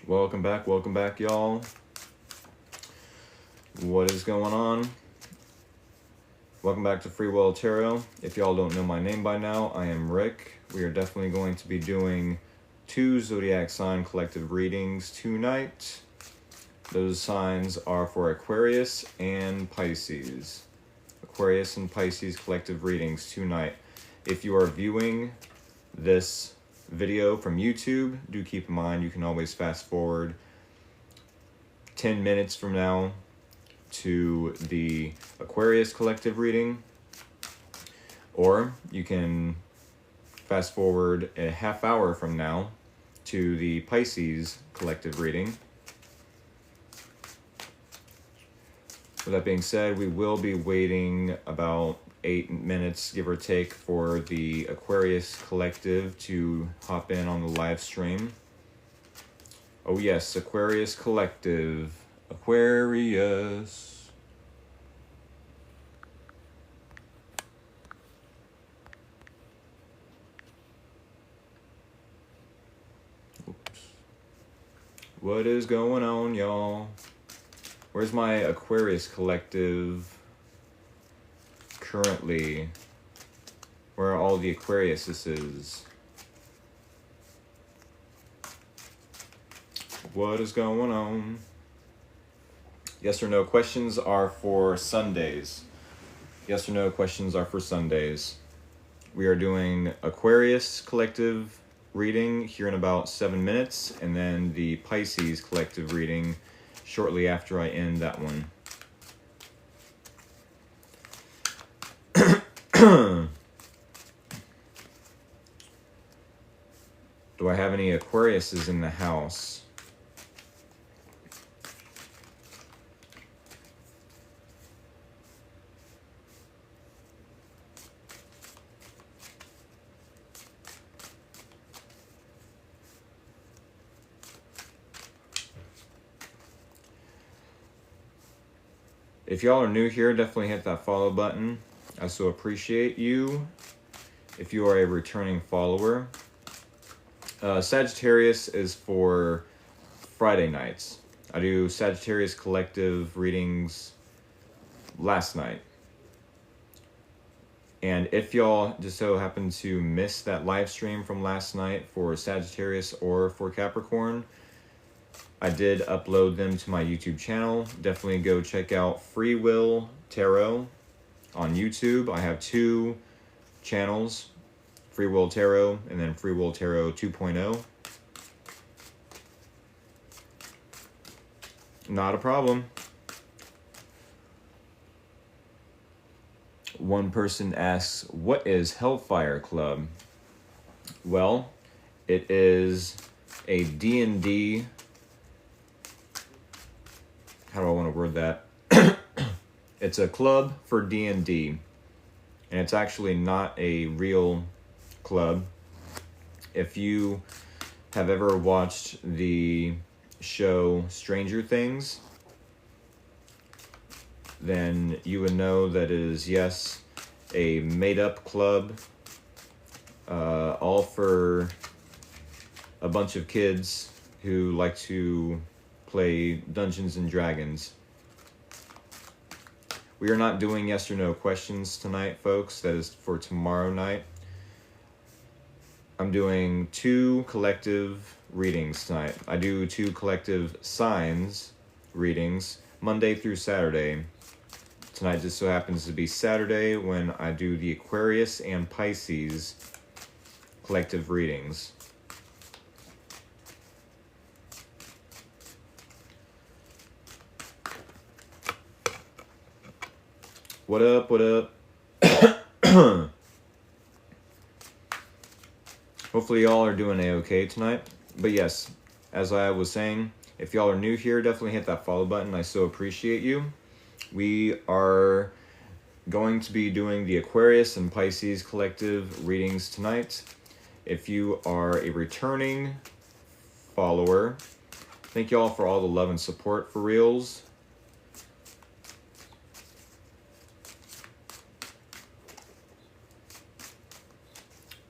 Welcome back, y'all. What is going on? Welcome back to Free Will Tarot. If y'all don't know my name by now, I am Rick. We are definitely going to be doing 2 zodiac sign collective readings tonight. Those signs are for Aquarius and Pisces. Aquarius and Pisces collective readings tonight. If you are viewing this video from YouTube, do keep in mind you can always fast forward 10 minutes from now to the Aquarius collective reading, or you can fast forward a half hour from now to the Pisces collective reading. With that being said, we will be waiting about 8 minutes, give or take, for the Aquarius collective to hop in on the live stream. Oh yes, Aquarius collective. Aquarius. Oops. What is going on, y'all? Where's my Aquarius collective currently? Where are all the Aquariuses? What is going on? Yes or no questions are for Sundays. Yes or no questions are for Sundays. We are doing Aquarius collective reading here in about 7 minutes, and then the Pisces collective reading shortly after I end that one. Do I have any Aquariuses in the house? If y'all are new here, definitely hit that follow button. I so appreciate you. If you are a returning follower, Sagittarius is for Friday nights. I do Sagittarius collective readings last night. And if y'all just so happen to miss that live stream from last night for Sagittarius or for Capricorn, I did upload them to my YouTube channel. Definitely go check out Free Will Tarot on YouTube. I have 2 channels, Free Will Tarot and then Free Will Tarot 2.0. Not a problem. One person asks, what is Hellfire Club? Well, it is a D&D. How do I want to word that? It's a club for D&D, and it's actually not a real club. If you have ever watched the show Stranger Things, then you would know that it is, yes, a made-up club, all for a bunch of kids who like to play Dungeons and Dragons. We are not doing yes or no questions tonight, folks. That is for tomorrow night. I'm doing 2 collective readings tonight. I do 2 collective signs readings Monday through Saturday. Tonight just so happens to be Saturday when I do the Aquarius and Pisces collective readings. What up, what up? Hopefully y'all are doing a-okay tonight. But yes, as I was saying, if y'all are new here, definitely hit that follow button. I so appreciate you. We are going to be doing the Aquarius and Pisces collective readings tonight. If you are a returning follower, thank y'all for all the love and support for reals.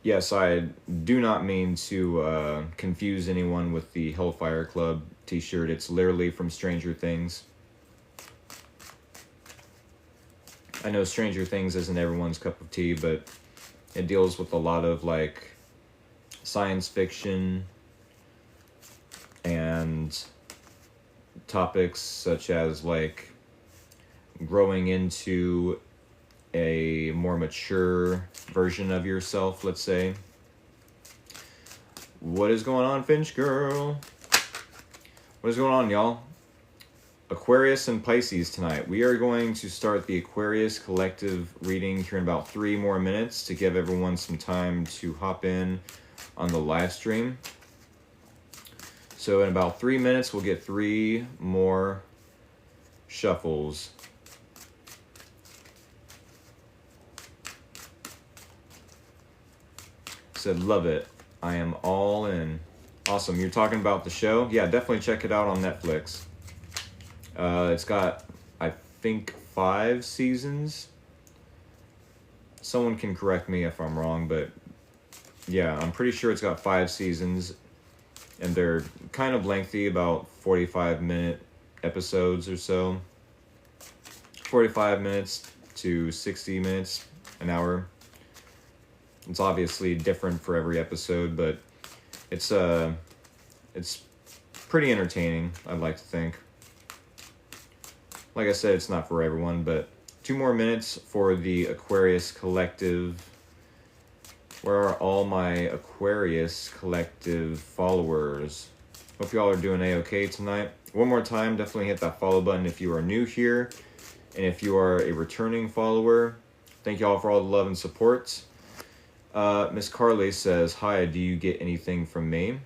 Yes, I do not mean to confuse anyone with the Hellfire Club t-shirt. It's literally from Stranger Things. I know Stranger Things isn't everyone's cup of tea, but it deals with a lot of like science fiction and topics such as like growing into a more mature version of yourself, let's say. What is going on, Finch girl? What is going on, y'all? Aquarius and Pisces tonight. We are going to start the Aquarius collective reading here in about 3 more minutes to give everyone some time to hop in on the live stream. So in about 3 minutes, we'll get 3 more shuffles. Said, love it. I am all in. Awesome. You're talking about the show? Yeah, definitely check it out on Netflix. It's got, I think, 5 seasons. Someone can correct me if I'm wrong, but yeah, I'm pretty sure it's got 5 seasons. And they're kind of lengthy, about 45-minute episodes or so. 45 minutes to 60 minutes, an hour. It's obviously different for every episode, but it's pretty entertaining, I'd like to think. Like I said, it's not for everyone, but 2 more minutes for the Aquarius Collective. Where are all my Aquarius Collective followers? Hope y'all are doing A-okay tonight. One more time, definitely hit that follow button if you are new here. And if you are a returning follower, thank y'all for all the love and support. Miss Carly says, hi, do you get anything from me?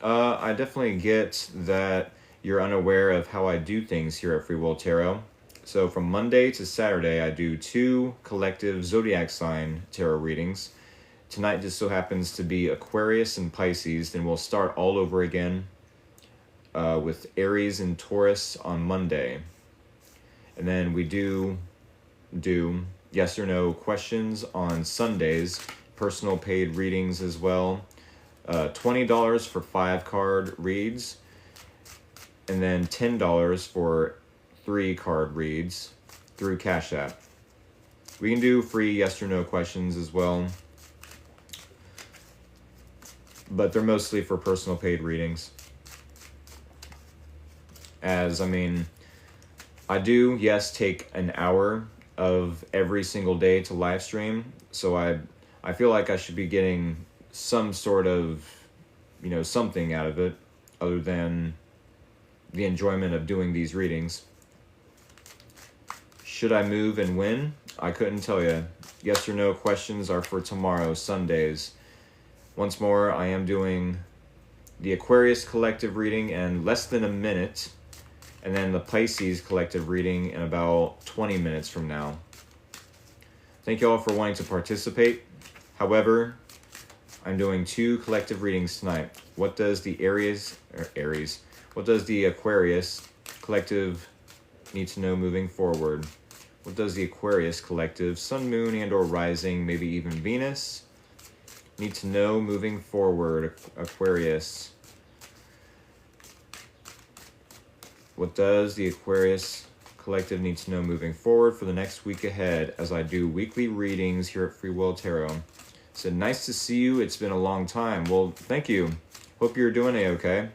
I definitely get that you're unaware of how I do things here at Free Will Tarot. So from Monday to Saturday, I do 2 collective zodiac sign tarot readings. Tonight just so happens to be Aquarius and Pisces. Then we'll start all over again with Aries and Taurus on Monday. And then we do yes or no questions on Sundays. Personal paid readings as well. $20 for 5-card reads. And then $10 for 3-card reads through Cash App. We can do free yes or no questions as well. But they're mostly for personal paid readings. As, I mean, I do, yes, take an hour of every single day to live stream. So I feel like I should be getting some sort of, something out of it other than the enjoyment of doing these readings. Should I move and when? I couldn't tell you. Yes or no questions are for tomorrow, Sundays. Once more, I am doing the Aquarius collective reading in less than a minute, and then the Pisces collective reading in about 20 minutes from now. Thank you all for wanting to participate. However, I'm doing 2 collective readings tonight. What does the what does the Aquarius collective need to know moving forward? What does the Aquarius collective, Sun, Moon, and or Rising, maybe even Venus, need to know moving forward, Aquarius? What does the Aquarius collective need to know moving forward for the next week ahead as I do weekly readings here at Free Will Tarot? Said, nice to see you. It's been a long time. Well, thank you. Hope you're doing A-okay.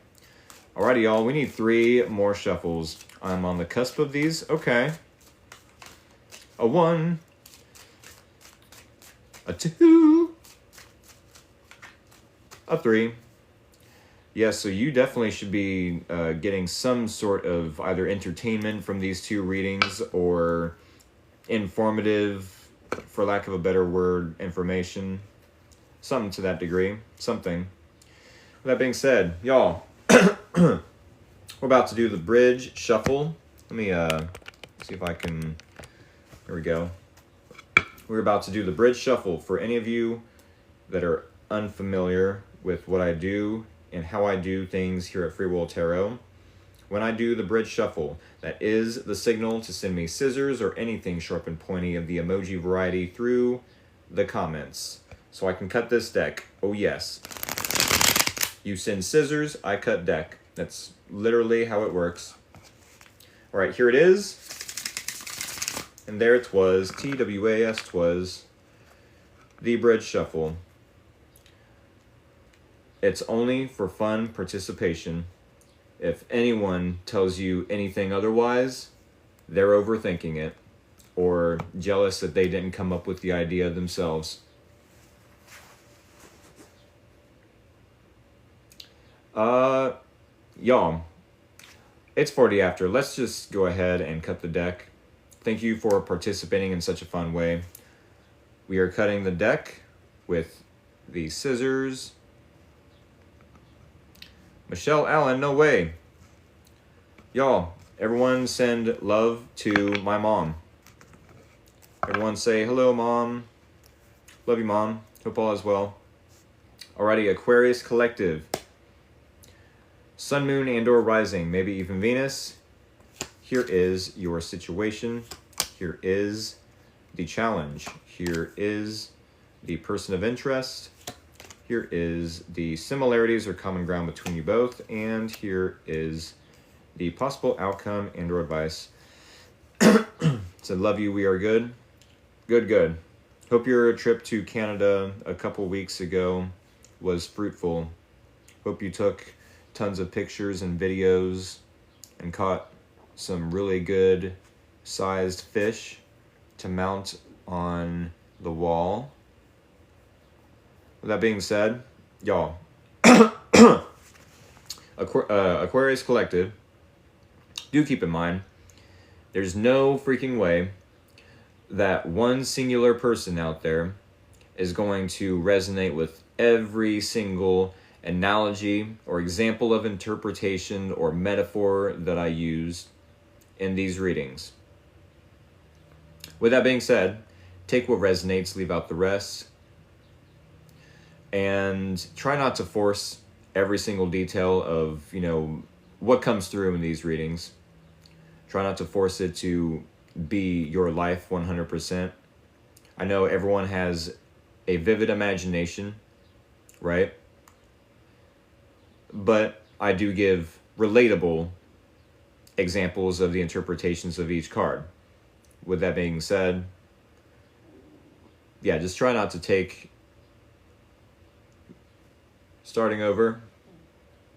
Alrighty, y'all. We need 3 more shuffles. I'm on the cusp of these. Okay. A 1. A 2. A 3. Yeah, so you definitely should be getting some sort of either entertainment from these 2 readings or informative, for lack of a better word, information. Something to that degree. Something. With that being said, y'all, we're about to do the bridge shuffle. Let me see if I can... Here we go. We're about to do the bridge shuffle. For any of you that are unfamiliar with what I do and how I do things here at Free Will Tarot, when I do the bridge shuffle, that is the signal to send me scissors or anything sharp and pointy of the emoji variety through the comments. so I can cut this deck. Oh yes. You send scissors, I cut deck. That's literally how it works. All right, here it is. And there it was, TWAS twas, the Bridge Shuffle. It's only for fun participation. If anyone tells you anything otherwise, they're overthinking it or jealous that they didn't come up with the idea themselves. Y'all, it's 40 after. Let's just go ahead and cut the deck. Thank you for participating in such a fun way. We are cutting the deck with the scissors. Michelle Allen, no way. Y'all, everyone send love to my mom. Everyone say, hello, Mom. Love you, Mom. Hope all is well. Alrighty, Aquarius Collective. Sun, Moon, and or Rising, maybe even Venus. Here is your situation. Here is the challenge. Here is the person of interest. Here is the similarities or common ground between you both. And here is the possible outcome and or advice. So love you, we are good. Good, good. Hope your trip to Canada a couple weeks ago was fruitful. Hope you took tons of pictures and videos and caught some really good sized fish to mount on the wall. With that being said, y'all, Aquarius Collective, do keep in mind, there's no freaking way that one singular person out there is going to resonate with every single analogy or example of interpretation or metaphor that I use in these readings. With that being said, take what resonates, leave out the rest, and try not to force every single detail of, what comes through in these readings. Try not to force it to be your life 100%. I know everyone has a vivid imagination, right? But I do give relatable examples of the interpretations of each card. With that being said, yeah, just try not to take, starting over,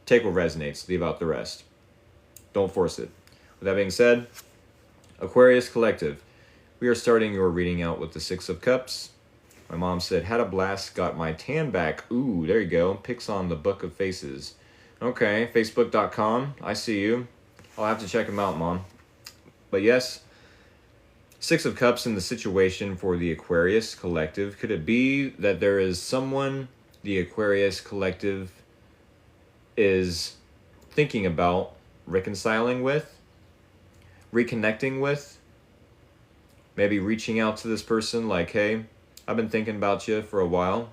take what resonates, leave out the rest. Don't force it. With that being said, Aquarius Collective, we are starting your reading out with the Six of Cups. My mom said, had a blast, got my tan back. Ooh, there you go. Pics on the Book of Faces. Okay, facebook.com. I see you. I'll have to check them out, Mom. But yes, Six of Cups in the situation for the Aquarius Collective. Could it be that there is someone the Aquarius Collective is thinking about reconciling with, reconnecting with, maybe reaching out to this person like, hey, I've been thinking about you for a while.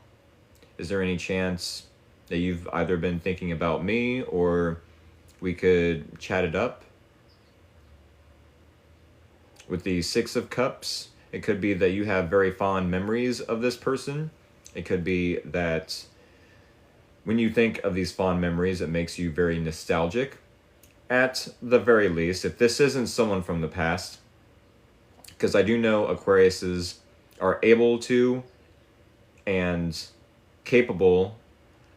Is there any chance that you've either been thinking about me or we could chat it up? With the Six of Cups, it could be that you have very fond memories of this person. It could be that when you think of these fond memories, it makes you very nostalgic. At the very least, if this isn't someone from the past, because I do know Aquariuses are able to and capable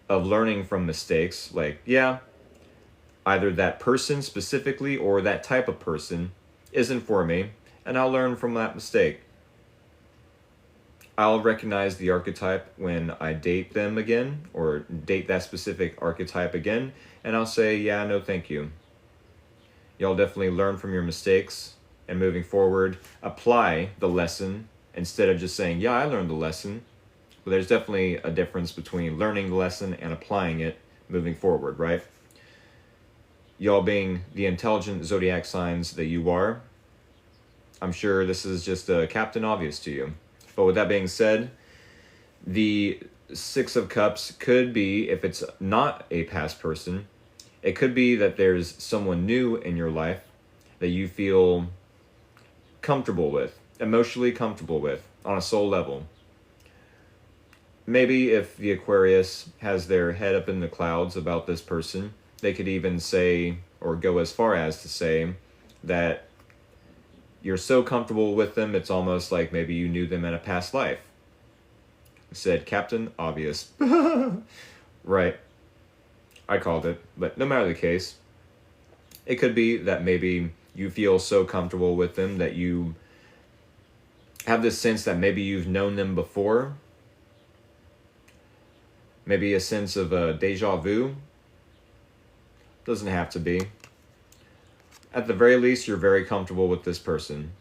of learning from mistakes. Like, yeah, either that person specifically or that type of person isn't for me, and I'll learn from that mistake. I'll recognize the archetype when I date them again, or date that specific archetype again, and I'll say, yeah, no thank you. Y'all definitely learn from your mistakes, and moving forward, apply the lesson instead of just saying, yeah, I learned the lesson. But there's definitely a difference between learning the lesson and applying it moving forward, right? Y'all being the intelligent zodiac signs that you are, I'm sure this is just Captain Obvious to you. But with that being said, the Six of Cups could be, if it's not a past person, it could be that there's someone new in your life that you feel comfortable with, emotionally comfortable with, on a soul level. maybe if the Aquarius has their head up in the clouds about this person, they could even say, or go as far as to say, that you're so comfortable with them, it's almost like maybe you knew them in a past life. Said Captain Obvious. Right. I called it. But no matter the case, it could be that maybe you feel so comfortable with them that you have this sense that maybe you've known them before. Maybe a sense of deja vu. Doesn't have to be. At the very least, you're very comfortable with this person.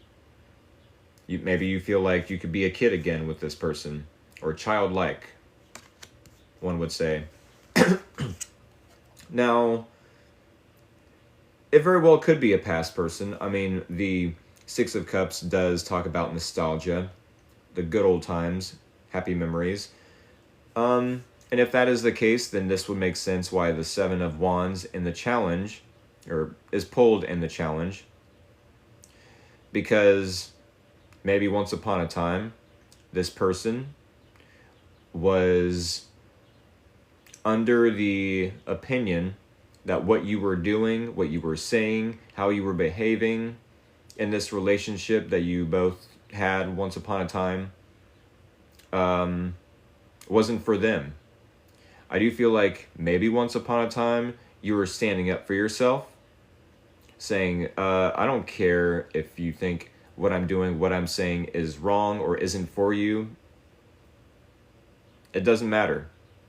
Maybe you feel like you could be a kid again with this person. Or childlike, one would say. Now, it very well could be a past person. I mean, the Six of Cups does talk about nostalgia, the good old times, happy memories. And if that is the case, then this would make sense why the Seven of Wands in the challenge, or is pulled in the challenge. Because maybe once upon a time, this person was under the opinion that what you were doing, what you were saying, how you were behaving in this relationship that you both had once upon a time wasn't for them. I do feel like maybe once upon a time you were standing up for yourself, saying, I don't care if you think what I'm doing, what I'm saying is wrong or isn't for you. It doesn't matter.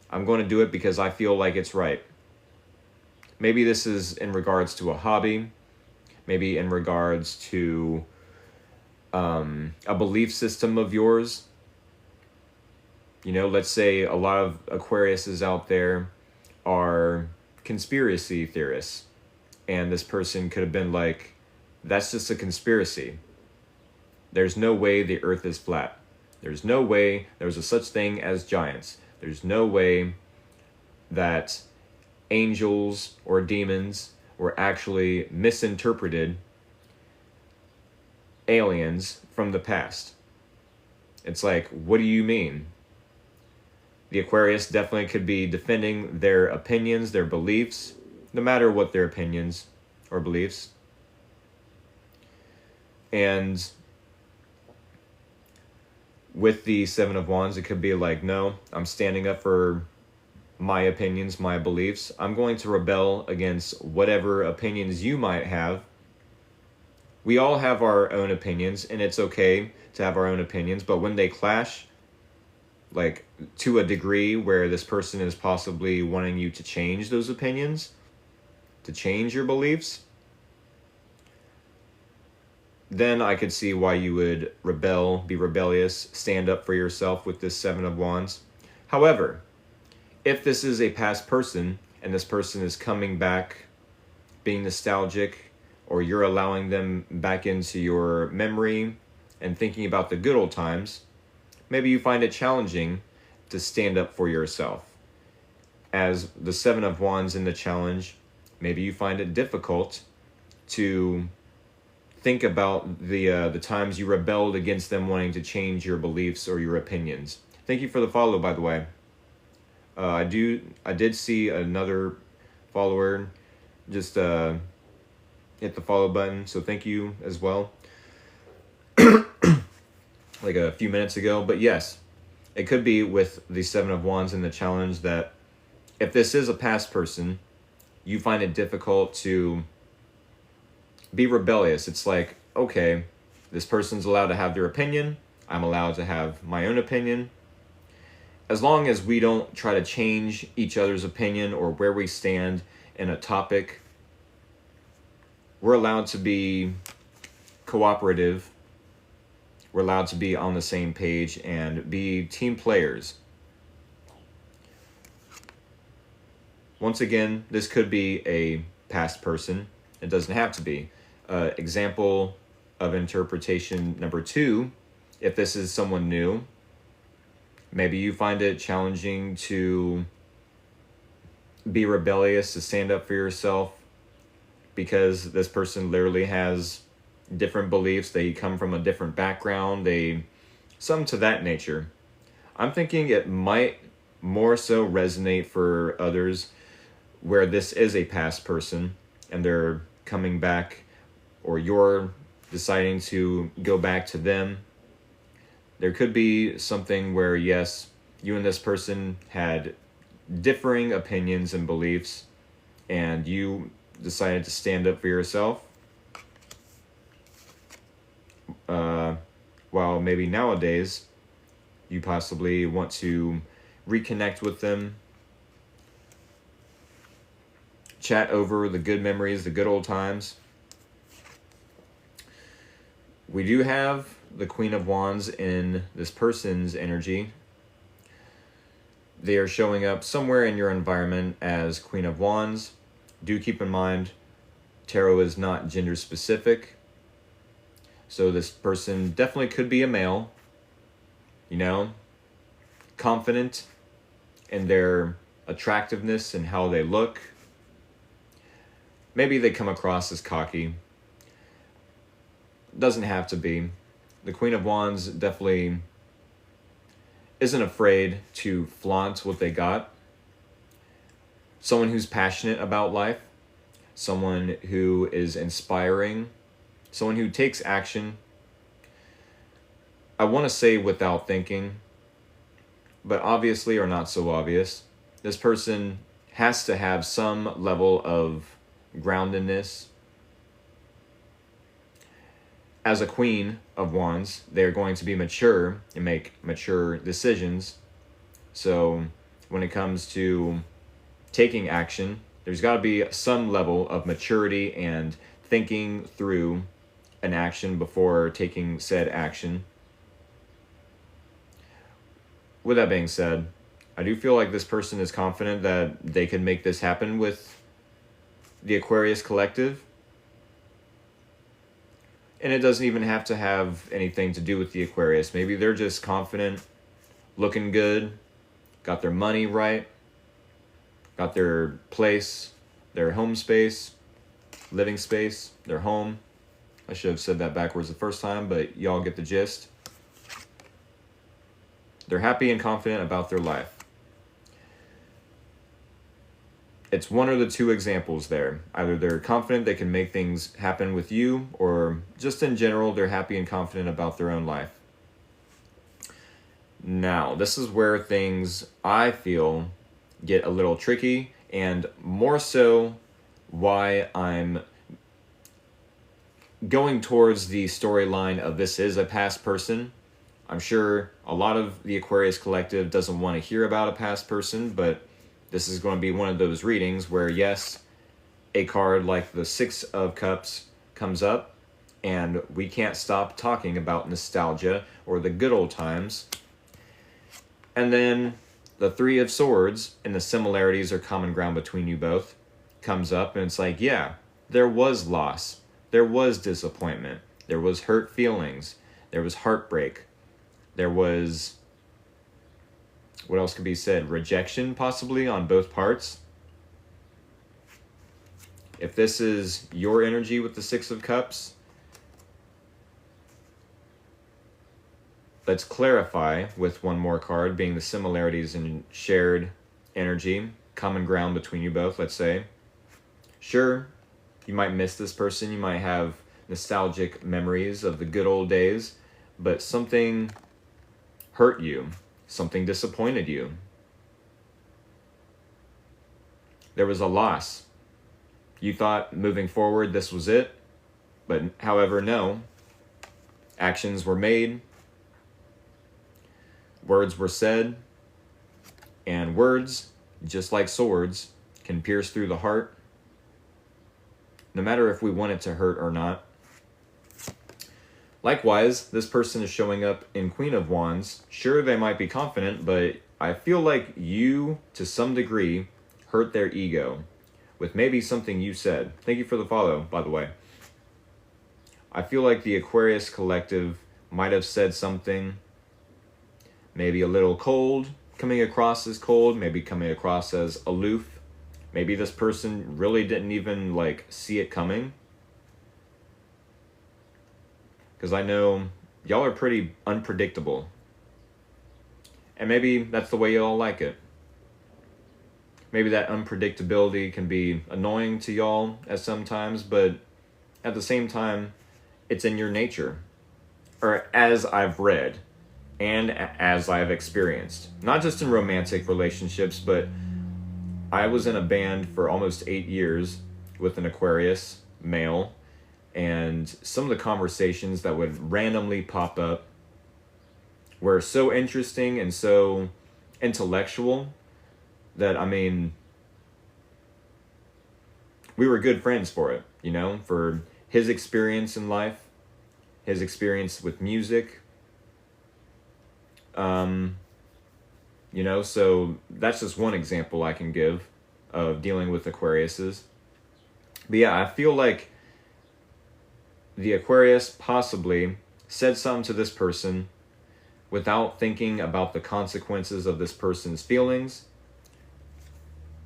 I'm going to do it because I feel like it's right. Maybe this is in regards to a hobby. Maybe in regards to a belief system of yours. You know, let's say a lot of Aquariuses out there are conspiracy theorists. And this person could have been like, that's just a conspiracy. There's no way the earth is flat. There's no way there's a such thing as giants. There's no way that angels or demons were actually misinterpreted aliens from the past. It's like, what do you mean? The Aquarius definitely could be defending their opinions, their beliefs, no matter what their opinions or beliefs. And with the Seven of Wands, it could be like, no, I'm standing up for my opinions, my beliefs. I'm going to rebel against whatever opinions you might have. We all have our own opinions, and it's okay to have our own opinions, but when they clash, like to a degree where this person is possibly wanting you to change those opinions, to change your beliefs, then I could see why you would rebel, be rebellious, stand up for yourself with this Seven of Wands. However, if this is a past person and this person is coming back, being nostalgic, or you're allowing them back into your memory and thinking about the good old times, maybe you find it challenging to stand up for yourself. As the Seven of Wands in the challenge, maybe you find it difficult to think about the times you rebelled against them wanting to change your beliefs or your opinions. Thank you for the follow, by the way. I did see another follower just hit the follow button, so thank you as well. Like a few minutes ago. But yes, it could be with the Seven of Wands in the challenge that if this is a past person, you find it difficult to be rebellious. It's like, okay, this person's allowed to have their opinion. I'm allowed to have my own opinion. As long as we don't try to change each other's opinion or where we stand in a topic, we're allowed to be cooperative. We're allowed to be on the same page and be team players. Once again, this could be a past person. It doesn't have to be. Example of interpretation number 2, if this is someone new, maybe you find it challenging to be rebellious, to stand up for yourself, because this person literally has different beliefs. They come from a different background. Something to that nature. I'm thinking it might more so resonate for others where this is a past person and they're coming back, or you're deciding to go back to them. There could be something where, yes, you and this person had differing opinions and beliefs, and you decided to stand up for yourself. While maybe nowadays you possibly want to reconnect with them, chat over the good memories, the good old times. We do have the Queen of Wands in this person's energy. They are showing up somewhere in your environment as Queen of Wands. Do keep in mind, tarot is not gender specific. So this person definitely could be a male, you know, confident in their attractiveness and how they look. Maybe they come across as cocky. Doesn't have to be. The Queen of Wands definitely isn't afraid to flaunt what they got. Someone who's passionate about life. Someone who is inspiring. Someone who takes action. I want to say without thinking, but obviously or not so obvious. This person has to have some level of groundedness. As a Queen of Wands, they're going to be mature and make mature decisions. So when it comes to taking action, there's got to be some level of maturity and thinking through an action before taking said action. With that being said, I do feel like this person is confident that they can make this happen with the Aquarius collective. And it doesn't even have to have anything to do with the Aquarius. Maybe they're just confident, looking good, got their money right, got their place, their home space, living space, their home. I should have said that backwards the first time, but y'all get the gist. They're happy and confident about their life. It's one of the two examples there. Either they're confident they can make things happen with you, or just in general, they're happy and confident about their own life. Now, this is where things, I feel, get a little tricky, and more so why I'm going towards the storyline of this is a past person. I'm sure a lot of the Aquarius collective doesn't want to hear about a past person, but this is going to be one of those readings where, yes, a card like the Six of Cups comes up, and we can't stop talking about nostalgia or the good old times. And then the Three of Swords and the similarities or common ground between you both comes up, and it's like, yeah, there was loss, there was disappointment, there was hurt feelings, there was heartbreak, there was, what else could be said? Rejection, possibly, on both parts. If this is your energy with the Six of Cups, let's clarify with one more card, being the similarities in shared energy, common ground between you both, let's say. Sure, you might miss this person, you might have nostalgic memories of the good old days, but something hurt you. Something disappointed you. There was a loss. You thought moving forward this was it, but however, no. Actions were made, words were said, and words, just like swords, can pierce through the heart, no matter if we want it to hurt or not. Likewise, this person is showing up in Queen of Wands. Sure, they might be confident, but I feel like you, to some degree, hurt their ego with maybe something you said. Thank you for the follow, by the way. I feel like the Aquarius collective might have said something maybe a little cold, coming across as cold, maybe coming across as aloof. Maybe this person really didn't even, see it coming. Because I know y'all are pretty unpredictable. And maybe that's the way you all like it. Maybe that unpredictability can be annoying to y'all at some times, but at the same time, it's in your nature. Or as I've read and as I've experienced. Not just in romantic relationships, but I was in a band for almost 8 years with an Aquarius male, and some of the conversations that would randomly pop up were so interesting and so intellectual that, I mean, we were good friends for it, you know, for his experience in life, his experience with music. You know, so that's just one example I can give of dealing with Aquariuses. But yeah, I feel like the Aquarius possibly said something to this person without thinking about the consequences of this person's feelings.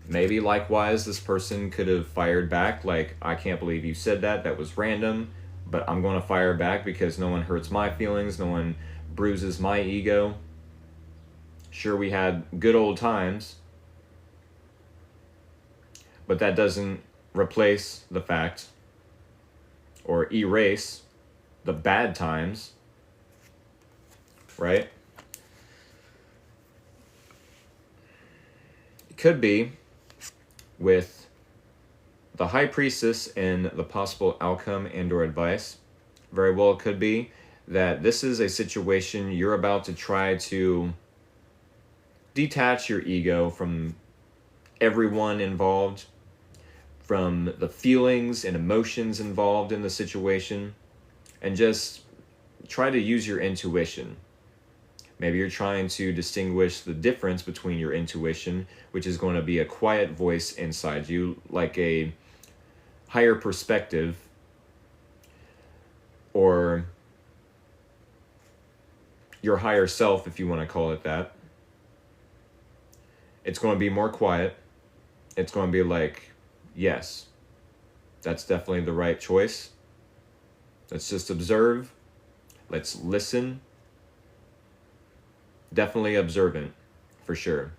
Maybe likewise, this person could have fired back, like, I can't believe you said that, that was random, but I'm going to fire back because no one hurts my feelings, no one bruises my ego. Sure, we had good old times, but that doesn't replace the fact or erase the bad times, right? It could be with the High Priestess and the possible outcome and or advice. Very well, it could be that this is a situation you're about to try to detach your ego from everyone involved, from the feelings and emotions involved in the situation, and just try to use your intuition. Maybe you're trying to distinguish the difference between your intuition, which is going to be a quiet voice inside you, like a higher perspective, or your higher self, if you want to call it that. It's going to be more quiet. It's going to be like, yes, that's definitely the right choice. Let's just observe. Let's listen. Definitely observant, for sure.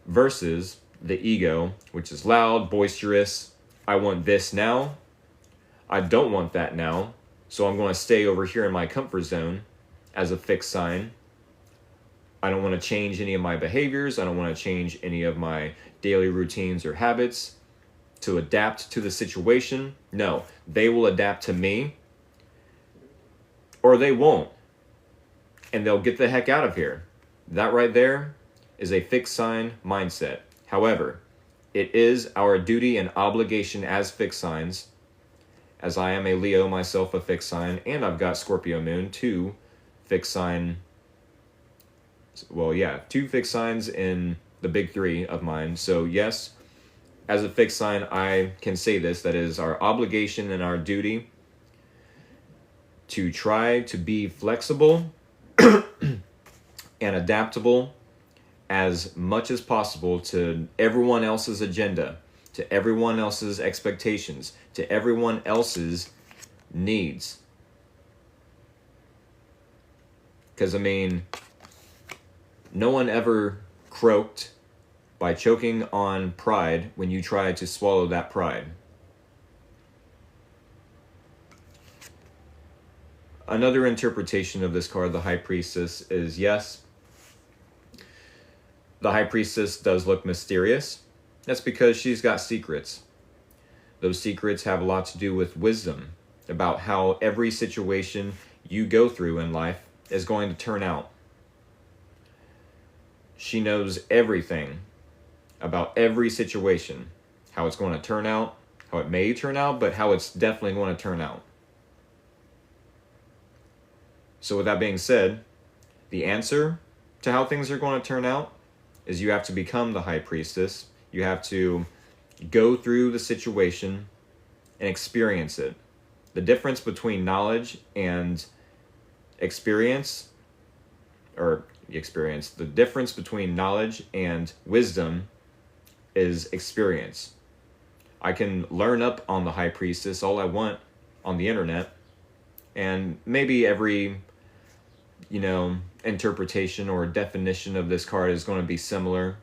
Versus the ego, which is loud, boisterous. I want this now. I don't want that now. So I'm going to stay over here in my comfort zone as a fixed sign. I don't want to change any of my behaviors. I don't want to change any of my daily routines or habits to adapt to the situation. No, they will adapt to me, or they won't. And they'll get the heck out of here. That right there is a fixed sign mindset. However, it is our duty and obligation as fixed signs, as I am a Leo myself, a fixed sign, and I've got Scorpio moon, two fixed sign. Well, yeah, two fixed signs in the big three of mine. So yes, as a fixed sign, I can say this, that is our obligation and our duty to try to be flexible and adaptable as much as possible to everyone else's agenda, to everyone else's expectations, to everyone else's needs. Because, I mean, no one ever croaked by choking on pride when you tried to swallow that pride. Another interpretation of this card, the High Priestess, is yes, the High Priestess does look mysterious. That's because she's got secrets. Those secrets have a lot to do with wisdom about how every situation you go through in life is going to turn out. She knows everything about every situation, how it's going to turn out, how it may turn out, but how it's definitely going to turn out. So with that being said, the answer to how things are going to turn out is you have to become the High Priestess. You have to go through the situation and experience it. The difference between knowledge and experience, the difference between knowledge and wisdom is experience. I can learn up on the High Priestess all I want on the internet, and maybe every interpretation or definition of this card is going to be similar.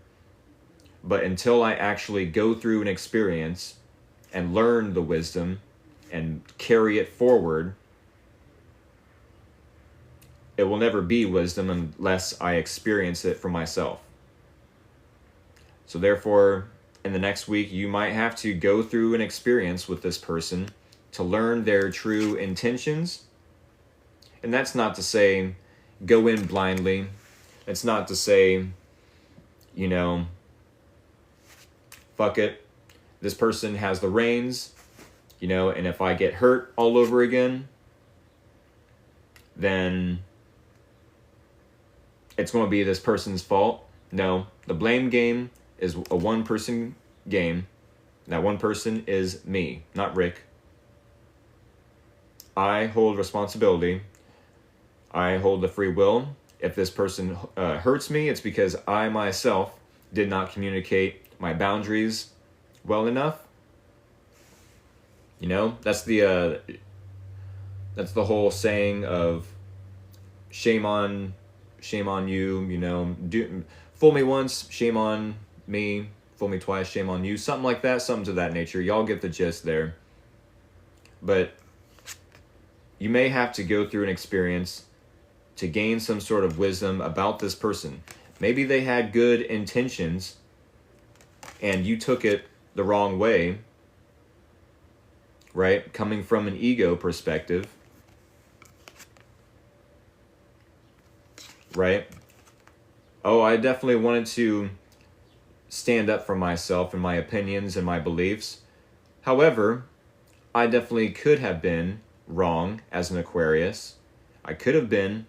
But until I actually go through an experience and learn the wisdom and carry it forward, it will never be wisdom unless I experience it for myself. So therefore, in the next week, you might have to go through an experience with this person to learn their true intentions. And that's not to say go in blindly. It's not to say, you know, fuck it. This person has the reins, you know, and if I get hurt all over again, then it's going to be this person's fault. No, the blame game is a one-person game. That one person is me, not Rick. I hold responsibility. I hold the free will. If this person hurts me, it's because I myself did not communicate my boundaries well enough. You know, that's the whole saying of shame on you. You know, fool me once, shame on me. Fool me twice, shame on you. Something like that. Something to that nature. Y'all get the gist there. But you may have to go through an experience to gain some sort of wisdom about this person. Maybe they had good intentions and you took it the wrong way, right? Coming from an ego perspective, right? Oh, I definitely wanted to stand up for myself and my opinions and my beliefs. However, I definitely could have been wrong as an Aquarius. I could have been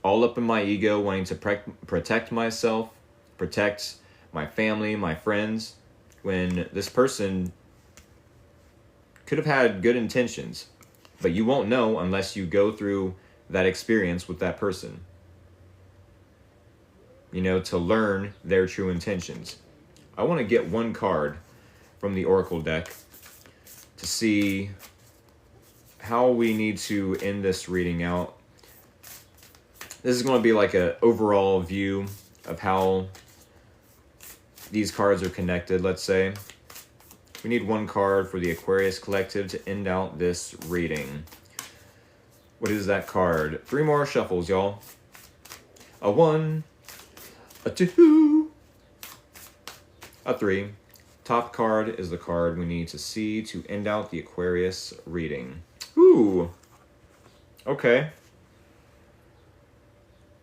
all up in my ego, wanting to protect myself, protect my family, my friends, when this person could have had good intentions. But you won't know unless you go through that experience with that person, you know, to learn their true intentions. I want to get one card from the Oracle deck to see how we need to end this reading out. This is going to be like an overall view of how these cards are connected, let's say. We need one card for the Aquarius Collective to end out this reading. What is that card? 3 more shuffles, y'all. A 1, a 2, a 3. Top card is the card we need to see to end out the Aquarius reading. Ooh. Okay.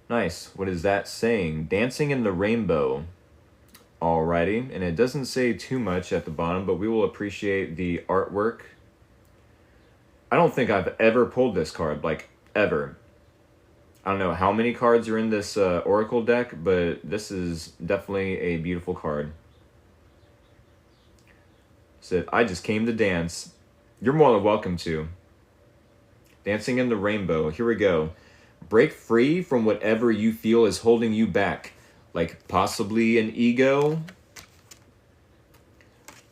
Nice. What is that saying? Dancing in the rainbow. Alrighty. And it doesn't say too much at the bottom, but we will appreciate the artwork. I don't think I've ever pulled this card, like, ever. I don't know how many cards are in this Oracle deck, but this is definitely a beautiful card. Said, I just came to dance. You're more than welcome to. Dancing in the rainbow. Here we go. Break free from whatever you feel is holding you back. Like possibly an ego.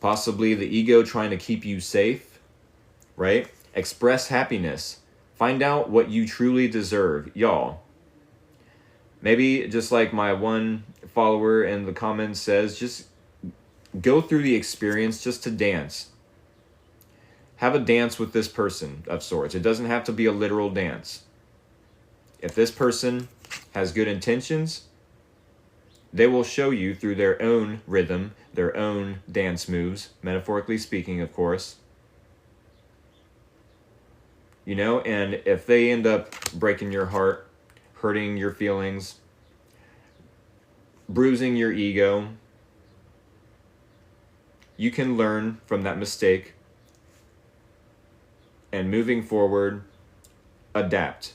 Possibly the ego trying to keep you safe. Right? Express happiness. Find out what you truly deserve. Y'all. Maybe just like my one follower in the comments says, just go through the experience just to dance. Have a dance with this person of sorts. It doesn't have to be a literal dance. If this person has good intentions, they will show you through their own rhythm, their own dance moves, metaphorically speaking, of course. You know, and if they end up breaking your heart, hurting your feelings, bruising your ego, you can learn from that mistake and moving forward, adapt.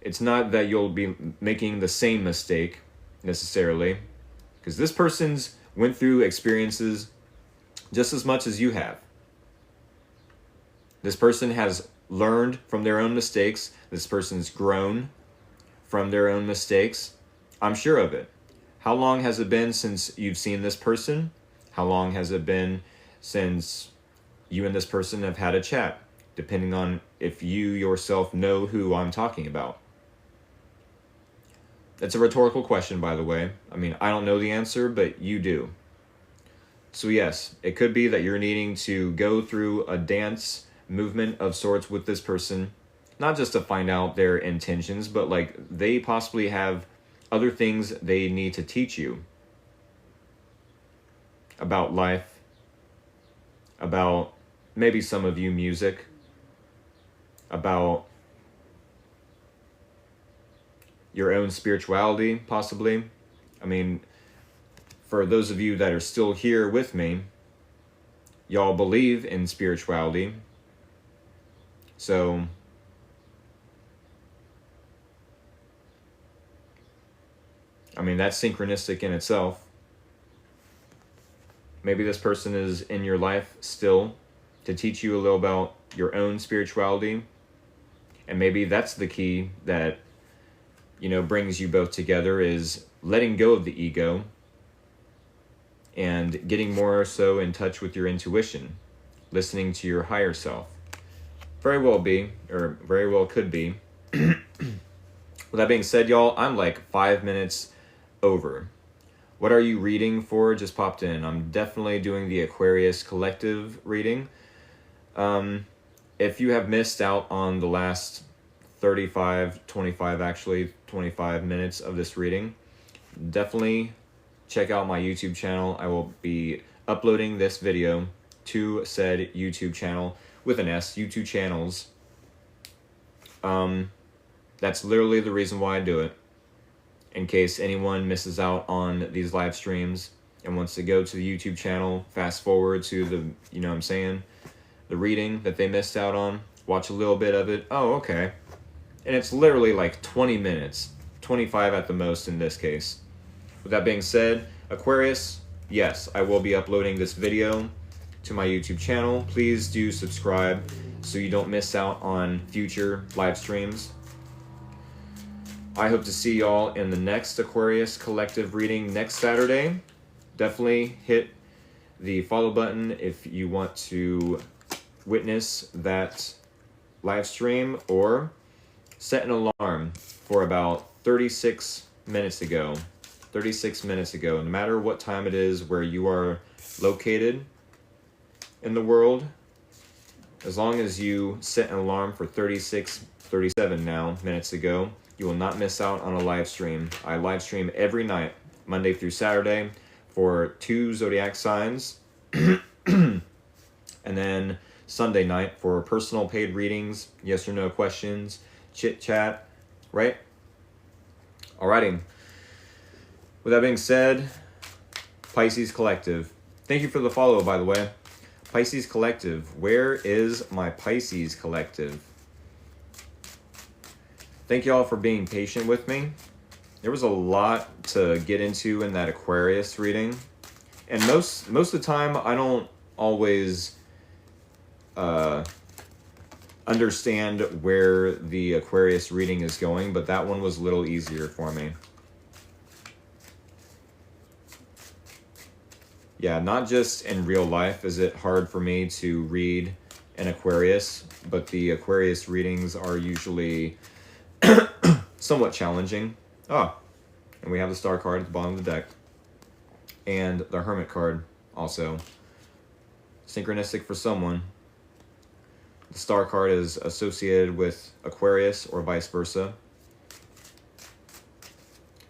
It's not that you'll be making the same mistake necessarily, because this person's went through experiences just as much as you have. This person has learned from their own mistakes. This person's grown from their own mistakes. I'm sure of it. How long has it been since you've seen this person? How long has it been since you and this person have had a chat? Depending on if you yourself know who I'm talking about? It's a rhetorical question, by the way. I mean, I don't know the answer, but you do. So yes, it could be that you're needing to go through a dance movement of sorts with this person, not just to find out their intentions, but like they possibly have other things they need to teach you about life, about maybe some of you music, about your own spirituality, possibly. I mean, for those of you that are still here with me, y'all believe in spirituality. So, I mean, that's synchronistic in itself. Maybe this person is in your life still to teach you a little about your own spirituality. And maybe that's the key that, you know, brings you both together, is letting go of the ego and getting more so in touch with your intuition, listening to your higher self. Very well be, or very well could be. With that being said, y'all, I'm like 5 minutes over. What are you reading for? Just popped in. I'm definitely doing the Aquarius collective reading. If you have missed out on the last 25 minutes of this reading, definitely check out my YouTube channel. I will be uploading this video to said YouTube channel with an S, YouTube channels. That's literally the reason why I do it. In case anyone misses out on these live streams and wants to go to the YouTube channel, fast forward to the, you know what I'm saying, the reading that they missed out on, watch a little bit of it. Oh, okay. And it's literally like 20 minutes, 25 at the most in this case. With that being said, Aquarius, yes, I will be uploading this video to my YouTube channel. Please do subscribe so you don't miss out on future live streams. I hope to see y'all in the next Aquarius collective reading next Saturday. Definitely hit the follow button if you want to witness that live stream, or set an alarm for about 36 minutes ago. 36 minutes ago, no matter what time it is where you are located in the world, as long as you set an alarm for 37 minutes ago, you will not miss out on a live stream. I live stream every night, Monday through Saturday, for 2 zodiac signs. And then Sunday night for personal paid readings, yes or no questions, chit chat, right? Alrighty. With that being said, Pisces Collective. Thank you for the follow, by the way. Pisces Collective. Where is my Pisces Collective? Thank you all for being patient with me. There was a lot to get into in that Aquarius reading. And most of the time, I don't always understand where the Aquarius reading is going, but that one was a little easier for me. Yeah, not just in real life is it hard for me to read an Aquarius, but the Aquarius readings are usually somewhat challenging. And we have the star card at the bottom of the deck. And the hermit card also. Synchronistic for someone. The star card is associated with Aquarius or vice versa.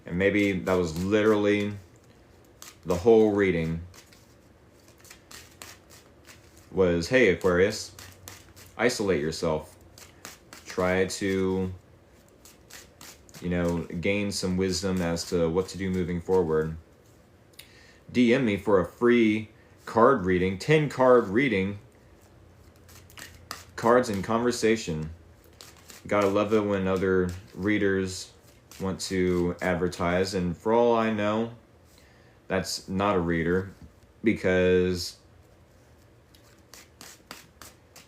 And maybe that was literally the whole reading was, hey Aquarius, isolate yourself. Try to, you know, gain some wisdom as to what to do moving forward. DM me for a free card reading, 10 card reading, cards in conversation. Gotta love it when other readers want to advertise, and for all I know, that's not a reader, because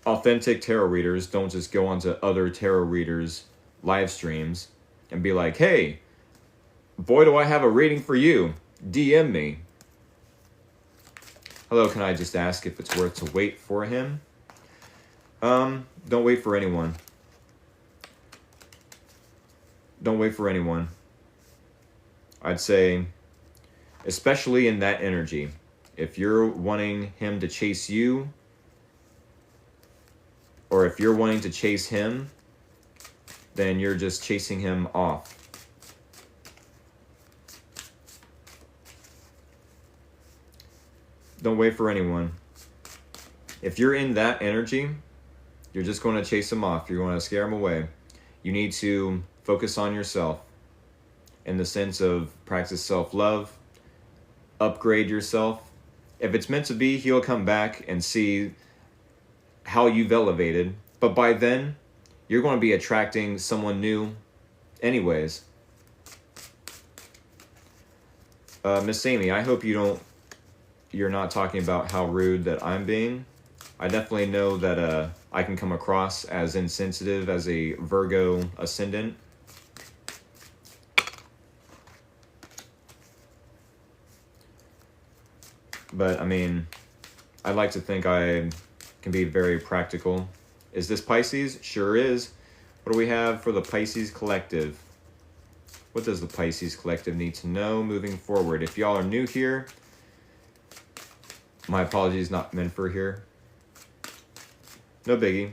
authentic tarot readers don't just go onto other tarot readers' live streams and be like, hey, boy, do I have a reading for you. DM me. Hello, can I just ask if it's worth to wait for him? Don't wait for anyone. Don't wait for anyone. I'd say, especially in that energy, if you're wanting him to chase you, or if you're wanting to chase him, then you're just chasing him off. Don't wait for anyone. If you're in that energy, you're just going to chase him off. You're going to scare him away. You need to focus on yourself in the sense of practice self-love, upgrade yourself. If it's meant to be, he'll come back and see how you've elevated. But by then, you're going to be attracting someone new anyways. Miss Amy, I hope you're not talking about how rude that I'm being. I definitely know that I can come across as insensitive as a Virgo ascendant. But, I mean, I'd like to think I can be very practical. Is this Pisces? Sure is. What do we have for the Pisces Collective? What does the Pisces Collective need to know moving forward? If y'all are new here, my apologies, not meant for here. No biggie.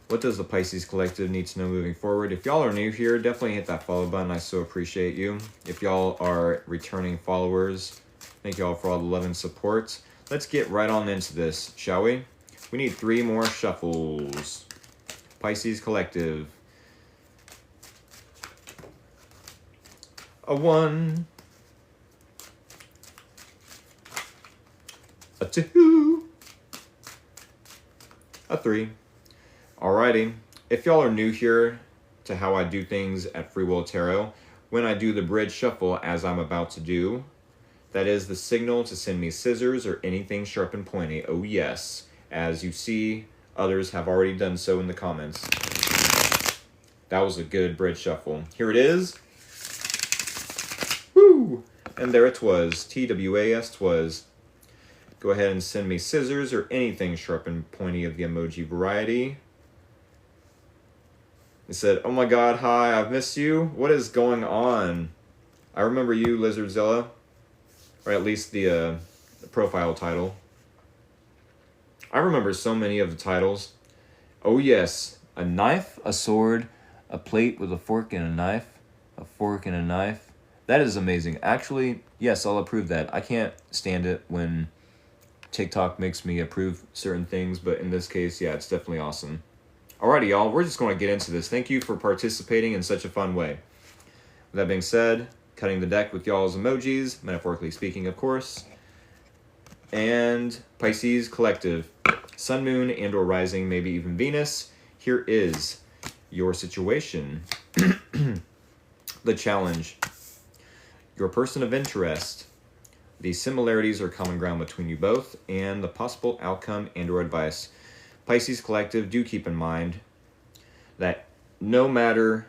What does the Pisces Collective need to know moving forward? If y'all are new here, definitely hit that follow button. I so appreciate you. If y'all are returning followers, thank y'all for all the love and support. Let's get right on into this, shall we? We need 3 more shuffles. Pisces Collective. A 1. A 2. A 3. Alrighty, if y'all are new here to how I do things at Free Will Tarot, when I do the bridge shuffle as I'm about to do, that is the signal to send me scissors or anything sharp and pointy. Oh yes, as you see, others have already done so in the comments. That was a good bridge shuffle. Here it is. Woo! And there it was. TWAS twas. Go ahead and send me scissors or anything sharp and pointy of the emoji variety. It said, oh my god, hi, I've missed you. What is going on? I remember you, Lizardzilla. Or at least the profile title. I remember so many of the titles. Oh yes, a knife, a sword, a plate with a fork and a knife, a fork and a knife. That is amazing. Actually, yes, I'll approve that. I can't stand it when TikTok makes me approve certain things, but in this case, yeah, it's definitely awesome. Alrighty, y'all, we're just going to get into this. Thank you for participating in such a fun way. With that being said, cutting the deck with y'all's emojis, metaphorically speaking, of course. And Pisces Collective, Sun, Moon, and or Rising, maybe even Venus. Here is your situation. The challenge. Your person of interest. The similarities or common ground between you both, and the possible outcome and or advice. Pisces Collective, do keep in mind that no matter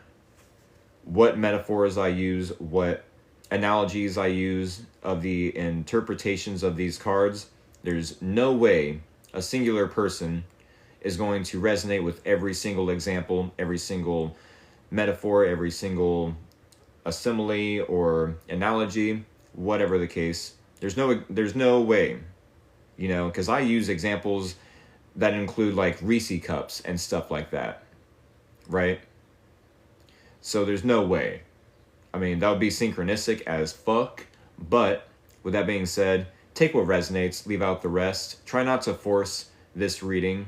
what metaphors I use, what analogies I use of the interpretations of these cards, there's no way a singular person is going to resonate with every single example, every single metaphor, every single simile or analogy, whatever the case. There's no way, you know, because I use examples that include like Reese cups and stuff like that, right? So there's no way. I mean, that would be synchronistic as fuck, but with that being said, take what resonates, leave out the rest. Try not to force this reading.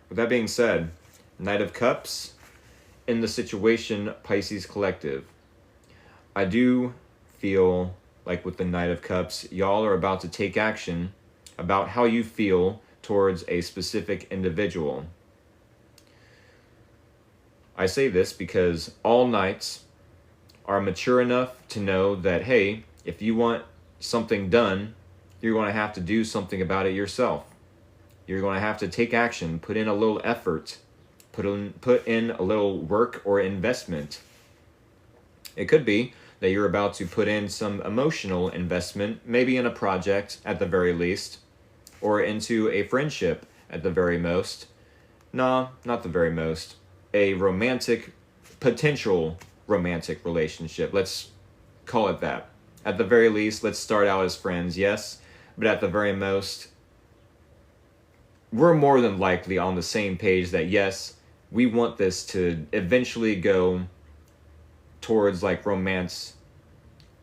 With that being said, Knight of Cups in the situation, Pisces Collective. I do feel like with the Knight of Cups, y'all are about to take action about how you feel towards a specific individual. I say this because all knights are mature enough to know that, hey, if you want something done, you're going to have to do something about it yourself. You're going to have to take action, put in a little effort, put in a little work or investment. It could be that you're about to put in some emotional investment, maybe in a project at the very least. or into a friendship at the very most. Nah, not the very most. A romantic, potential romantic relationship. Let's call it that. At the very least, let's start out as friends, yes. But at the very most, we're more than likely on the same page that yes, we want this to eventually go towards like romance,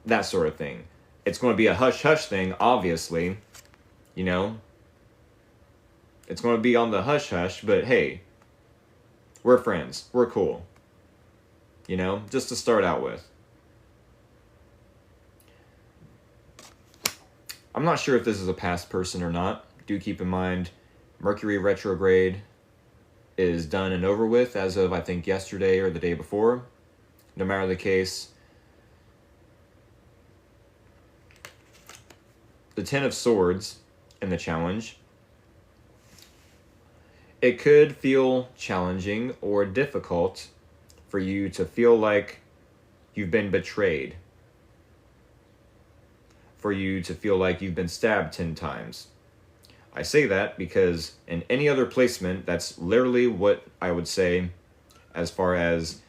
that sort of thing. It's going to be a hush-hush thing, obviously, you know. It's going to be on the hush-hush, but hey, we're friends. We're cool. You know, just to start out with. I'm not sure if this is a past person or not. Do keep in mind, Mercury retrograde is done and over with as of, I think, yesterday or the day before. No matter the case, the Ten of Swords in the challenge, it could feel challenging or difficult for you to feel like you've been betrayed, for you to feel like you've been stabbed 10 times. I say that because in any other placement, that's literally what I would say as far as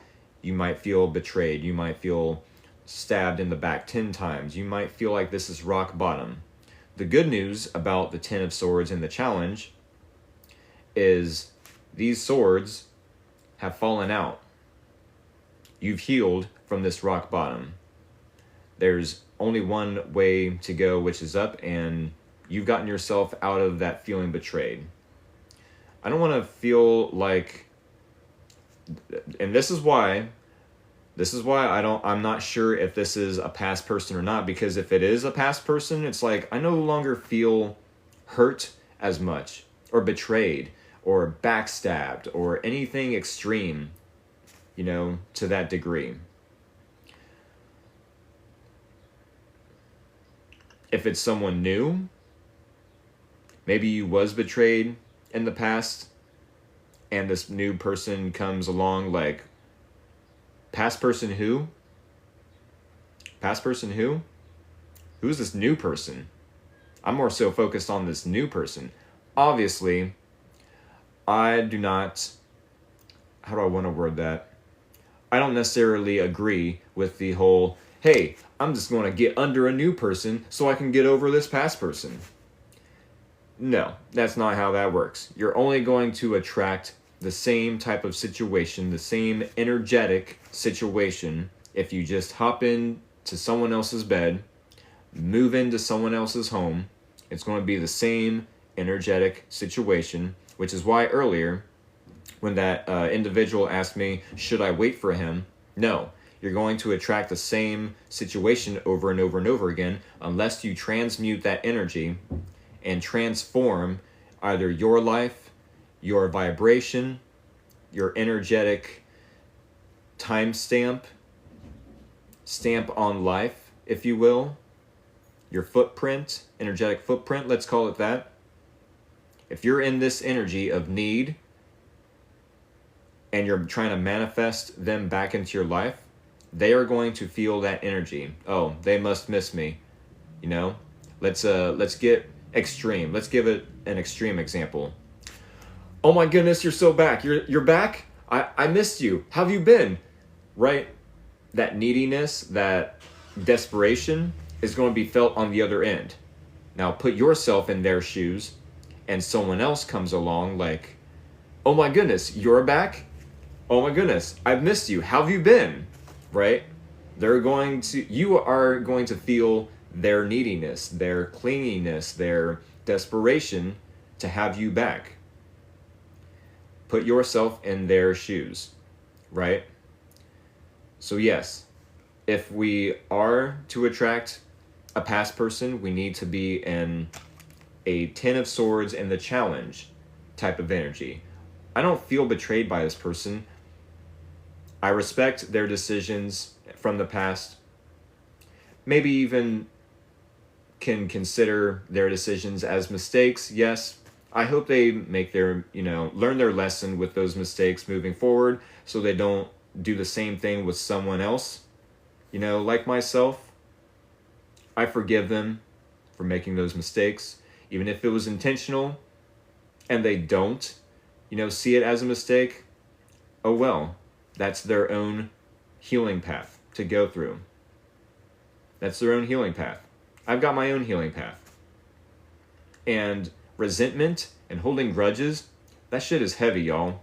you might feel betrayed. You might feel stabbed in the back 10 times. You might feel like this is rock bottom. The good news about the Ten of Swords in the challenge is these swords have fallen out. You've healed from this rock bottom. There's only one way to go, which is up, and you've gotten yourself out of that feeling betrayed. I don't want to feel like, and this is why I'm not sure if this is a past person or not, because if it is a past person, it's like I no longer feel hurt as much, or betrayed, or backstabbed, or anything extreme, you know, to that degree. If it's someone new, maybe you was betrayed in the past, and this new person comes along like, past person who? Past person who? Who's this new person? I'm more so focused on this new person. Obviously, I do not, how do I want to word that? I don't necessarily agree with the whole, hey, I'm just going to get under a new person so I can get over this past person. No, that's not how that works. You're only going to attract the same type of situation, the same energetic situation, if you just hop in to someone else's bed, move into someone else's home. It's going to be the same energetic situation, which is why earlier, when that individual asked me, should I wait for him? No, you're going to attract the same situation over and over and over again unless you transmute that energy and transform either your life, your vibration, your energetic timestamp, stamp on life, if you will, your footprint, energetic footprint, let's call it that. If you're in this energy of need and you're trying to manifest them back into your life, they are going to feel that energy. Oh, they must miss me. You know, let's get extreme. Let's give it an extreme example. Oh my goodness, you're so back. You're back? I missed you. How have you been? Right? That neediness, that desperation is going to be felt on the other end. Now put yourself in their shoes and someone else comes along like, oh my goodness, you're back? Oh my goodness, I've missed you. How have you been? Right? You are going to feel their neediness, their clinginess, their desperation to have you back. Put yourself in their shoes, right? So yes, if we are to attract a past person, we need to be in a Ten of Swords in the challenge type of energy. I don't feel betrayed by this person. I respect their decisions from the past. Maybe even can consider their decisions as mistakes. Yes, I hope they make their, learn their lesson with those mistakes moving forward so they don't do the same thing with someone else. Like myself, I forgive them for making those mistakes. even if it was intentional and they don't, see it as a mistake, oh well, that's their own healing path to go through. That's their own healing path. I've got my own healing path. And resentment and holding grudges, that shit is heavy, y'all.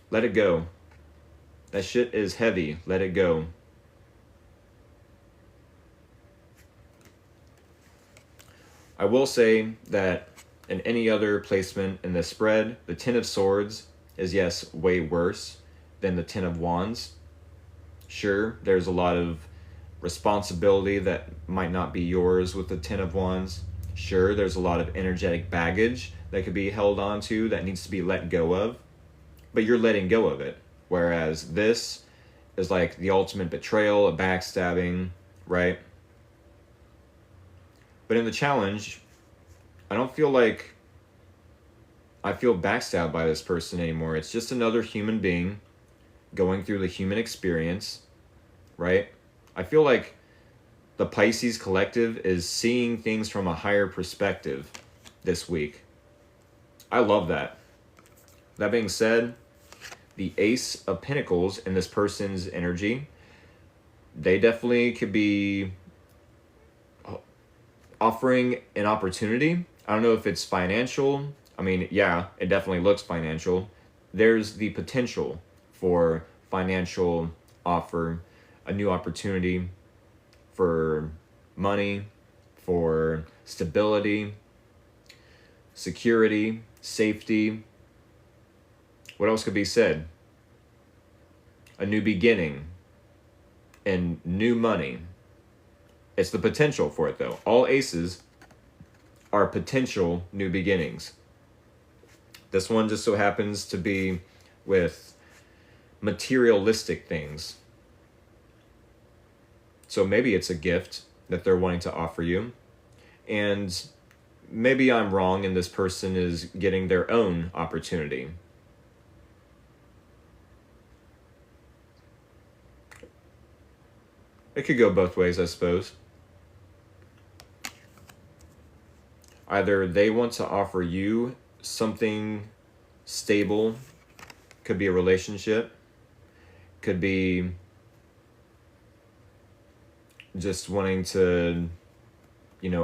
Let it go. That shit is heavy. Let it go. I will say that in any other placement in the spread, the Ten of Swords is, yes, way worse than the Ten of Wands. Sure, there's a lot of responsibility that might not be yours with the Ten of Wands. Sure, there's a lot of energetic baggage that could be held on to that needs to be let go of, but you're letting go of it. Whereas this is like the ultimate betrayal, a backstabbing, right? But in the challenge, I don't feel like I feel backstabbed by this person anymore. It's just another human being going through the human experience, right? I feel like the Pisces collective is seeing things from a higher perspective this week. I love that. That being said, the Ace of Pentacles in this person's energy, they definitely could be offering an opportunity. I don't know if it's financial. I mean, yeah, it definitely looks financial. There's the potential for financial offer, a new opportunity for money, for stability, security, safety. What else could be said? A new beginning and new money. It's the potential for it, though. All aces are potential new beginnings. This one just so happens to be with materialistic things. So maybe it's a gift that they're wanting to offer you. And maybe I'm wrong and this person is getting their own opportunity. It could go both ways, I suppose. Either they want to offer you something stable, could be a relationship, could be just wanting to,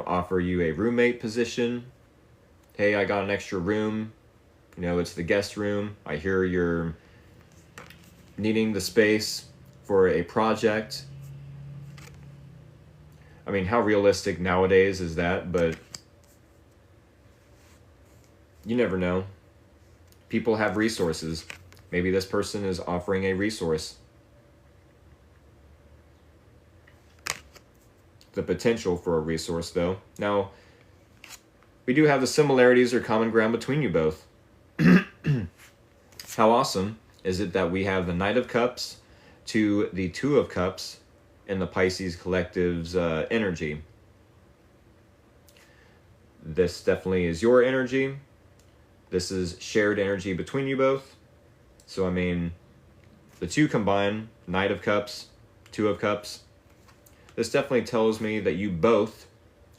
offer you a roommate position. Hey, I got an extra room. It's the guest room. I hear you're needing the space for a project. I mean, how realistic nowadays is that? But you never know. People have resources. Maybe this person is offering a resource. The potential for a resource, though. Now, we do have the similarities or common ground between you both. How awesome is it that we have the Knight of Cups to the Two of Cups in the Pisces collective's energy. This definitely is your energy. This is shared energy between you both. So, I mean, the two combine, Knight of Cups, Two of Cups. This definitely tells me that you both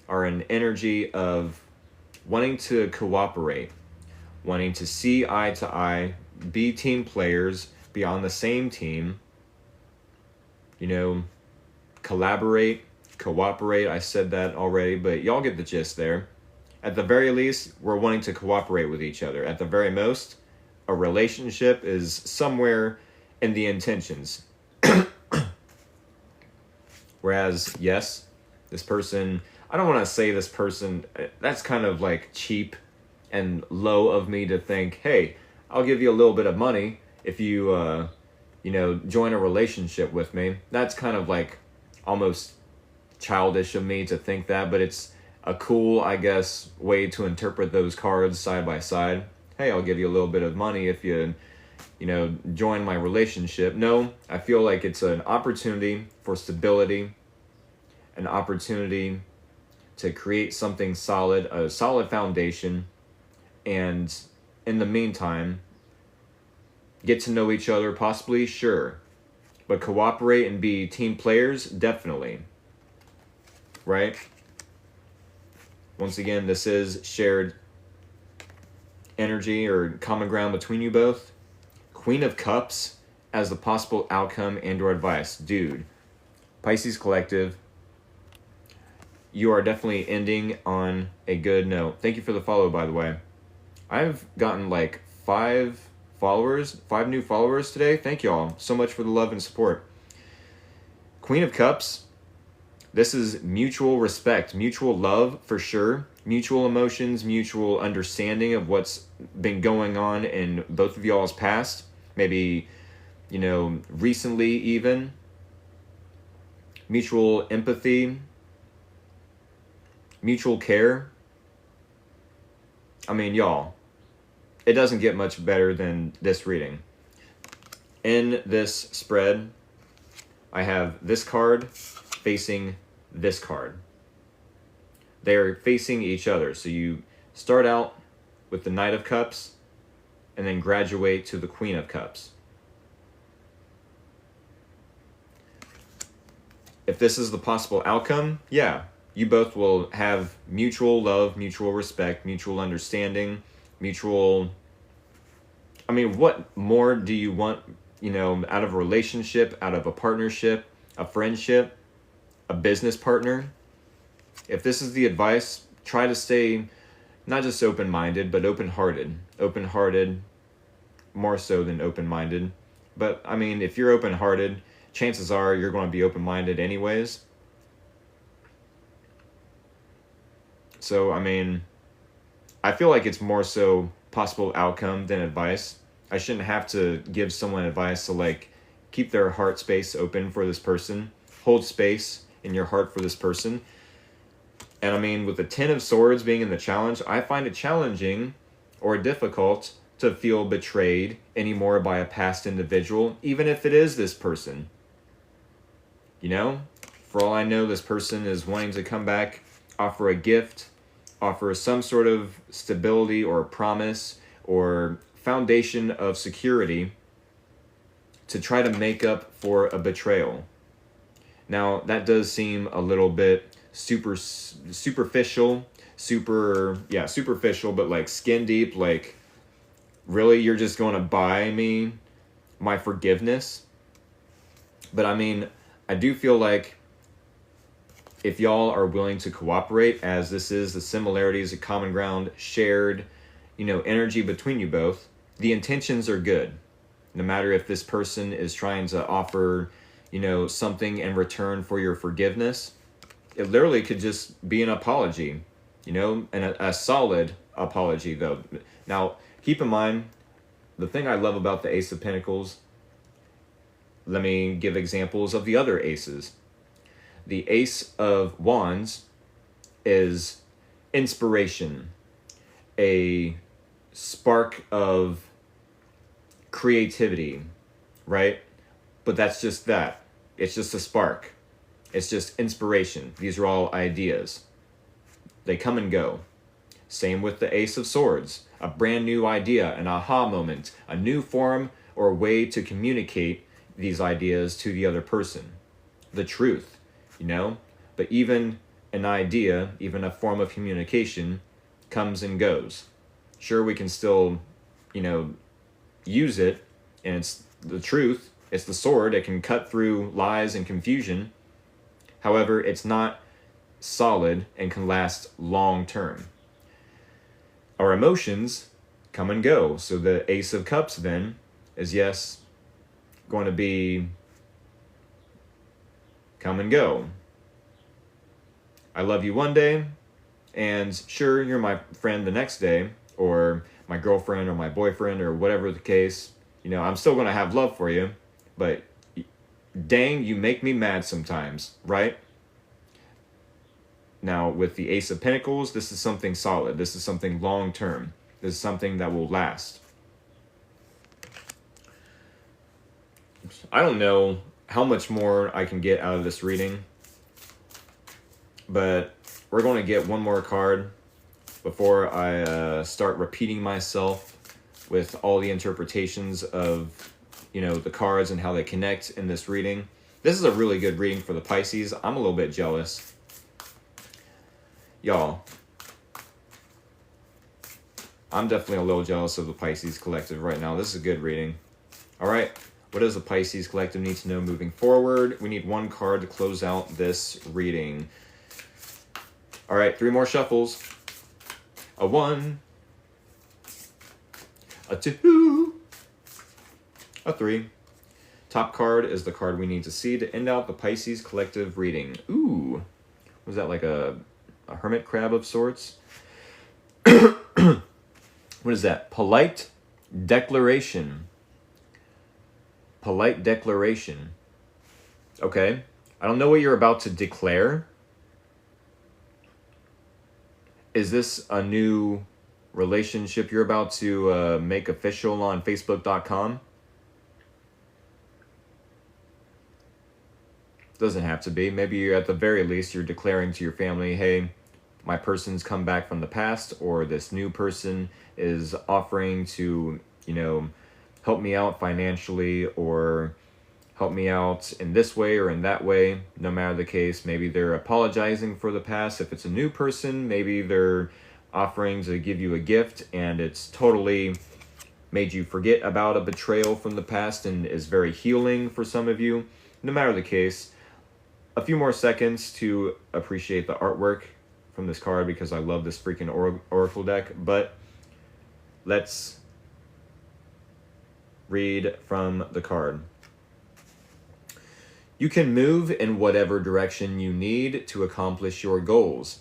are an energy of wanting to cooperate, wanting to see eye to eye, be team players, be on the same team, collaborate, cooperate. I said that already, but y'all get the gist there. At the very least, we're wanting to cooperate with each other. At the very most, a relationship is somewhere in the intentions. Whereas, yes, this person, I don't want to say this person, that's kind of like cheap and low of me to think, hey, I'll give you a little bit of money if you, join a relationship with me. That's kind of like almost childish of me to think that, but it's a cool, I guess, way to interpret those cards side by side. Hey, I'll give you a little bit of money if you, join my relationship. No, I feel like it's an opportunity for stability, an opportunity to create something solid, a solid foundation, and in the meantime, get to know each other, possibly, sure, but cooperate and be team players, definitely, right? Once again, this is shared energy or common ground between you both. Queen of Cups as the possible outcome and or advice. Dude, Pisces Collective, you are definitely ending on a good note. Thank you for the follow, by the way. I've gotten like 5 new followers today. Thank y'all so much for the love and support. Queen of Cups, this is mutual respect, mutual love for sure, mutual emotions, mutual understanding of what's been going on in both of y'all's past, maybe, you know, recently even. Mutual empathy, mutual care. I mean, y'all, it doesn't get much better than this reading. In this spread, I have this card facing this card. They're facing each other. So you start out with the Knight of Cups and then graduate to the Queen of Cups. If this is the possible outcome, yeah, you both will have mutual love, mutual respect, mutual understanding, mutual... I mean, what more do you want, you know, out of a relationship, out of a partnership, a friendship, a business partner? If this is the advice, try to stay not just open-minded, but open-hearted. Open-hearted, more so than open-minded. But, I mean, if you're open-hearted, chances are you're going to be open-minded anyways. So, I mean, I feel like it's more so possible outcome than advice. I shouldn't have to give someone advice to, like, keep their heart space open for this person. Hold space in your heart for this person. And I mean, with the 10 of Swords being in the challenge, I find it challenging or difficult to feel betrayed anymore by a past individual, even if it is this person. You know, for all I know, this person is wanting to come back, offer a gift, offer some sort of stability or promise or foundation of security to try to make up for a betrayal. Now, that does seem a little bit superficial, superficial, but like skin deep, like, really, you're just going to buy me my forgiveness? But I mean, I do feel like if y'all are willing to cooperate, as this is the similarities, a common ground, shared, you know, energy between you both, the intentions are good. No matter if this person is trying to offer, you know, something in return for your forgiveness, it literally could just be an apology, you know, and a solid apology, though. Now, keep in mind, the thing I love about the Ace of Pentacles, let me give examples of the other aces. The Ace of Wands is inspiration, a spark of creativity, right? But that's just that. It's just a spark. It's just inspiration. These are all ideas. They come and go. Same with the Ace of Swords. A brand new idea, an aha moment, a new form or way to communicate these ideas to the other person. The truth, you know? But even an idea, even a form of communication, comes and goes. Sure, we can still, you know, use it, and it's the truth. It's the sword. It can cut through lies and confusion. However, it's not solid and can last long term. Our emotions come and go. So the Ace of Cups then is, yes, going to be come and go. I love you one day, and sure, you're my friend the next day, or my girlfriend or my boyfriend or whatever the case. You know, I'm still going to have love for you, but dang, you make me mad sometimes, right? Now, with the Ace of Pentacles, this is something solid. This is something long-term. This is something that will last. I don't know how much more I can get out of this reading, but we're going to get one more card before I start repeating myself with all the interpretations of, you know, the cards and how they connect in this reading. This is a really good reading for the Pisces. I'm a little bit jealous. Y'all, I'm definitely a little jealous of the Pisces collective right now. This is a good reading. All right. What does the Pisces collective need to know moving forward? We need one card to close out this reading. All right. 3 more shuffles. A 1. A 2. A 3. Top card is the card we need to see to end out the Pisces collective reading. Ooh. Was that like a hermit crab of sorts? What is that? Polite declaration. Polite declaration. Okay. I don't know what you're about to declare. Is this a new relationship you're about to make official on Facebook.com? Doesn't have to be. Maybe you're, at the very least, you're declaring to your family, hey, my person's come back from the past, or this new person is offering to, help me out financially, or help me out in this way or in that way. No matter the case, maybe they're apologizing for the past. If it's a new person, maybe they're offering to give you a gift, and it's totally made you forget about a betrayal from the past and is very healing for some of you. No matter the case, a few more seconds to appreciate the artwork from this card, because I love this freaking oracle deck. But let's read from the card. You can move in whatever direction you need to accomplish your goals.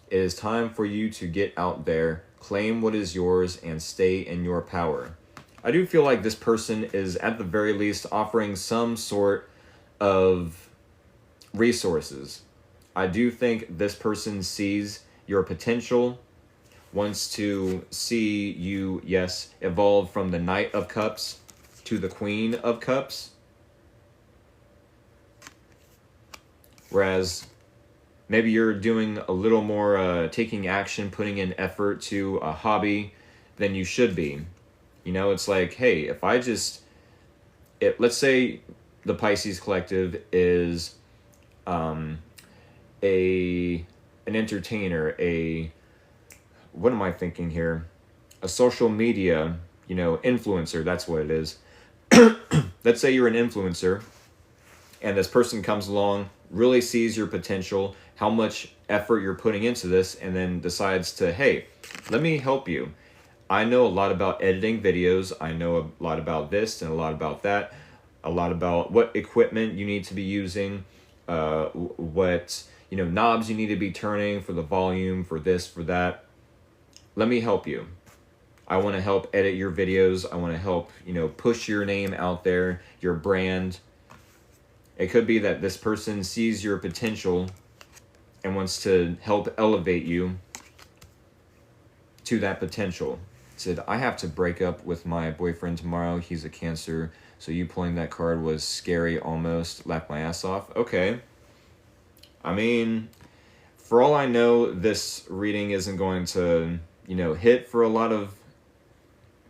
It is time for you to get out there, claim what is yours, and stay in your power. I do feel like this person is at the very least offering some sort of resources. I do think this person sees your potential, wants to see you, yes, evolve from the Knight of Cups to the Queen of Cups. Whereas maybe you're doing a little more taking action, putting in effort to a hobby than you should be. It's like, hey, if I just... let's say the Pisces collective is an entertainer, what am I thinking here? A social media, influencer, that's what it is. Let's say you're an influencer, and this person comes along, really sees your potential, how much effort you're putting into this, and then decides to, hey, let me help you. I know a lot about editing videos. I know a lot about this and a lot about that, a lot about what equipment you need to be using, what knobs you need to be turning for the volume, for this, for that. Let me help you. I want to help edit your videos. I want to help, push your name out there, your brand. It could be that this person sees your potential and wants to help elevate you to that potential. Said, I have to break up with my boyfriend tomorrow. He's a Cancer. So you pulling that card was scary almost. Laughed my ass off. Okay. I mean, for all I know, this reading isn't going to, hit for a lot of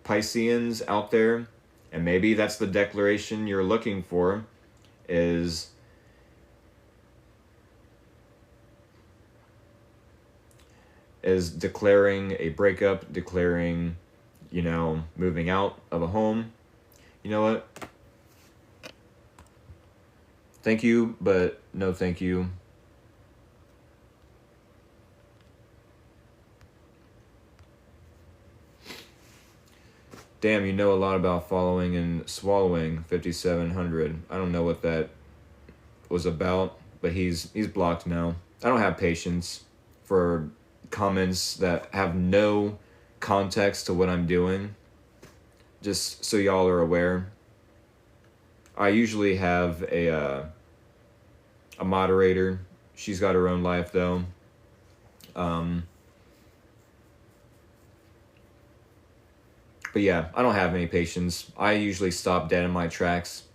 Pisceans out there. And maybe that's the declaration you're looking for, is declaring a breakup, declaring, moving out of a home. You know what? Thank you, but no thank you. Damn, you know a lot about following and swallowing. 5700. I don't know what that was about, but he's blocked now. I don't have patience for comments that have no context to what I'm doing. Just so y'all are aware, I usually have a moderator. She's got her own life though. But yeah, I don't have any patience. I usually stop dead in my tracks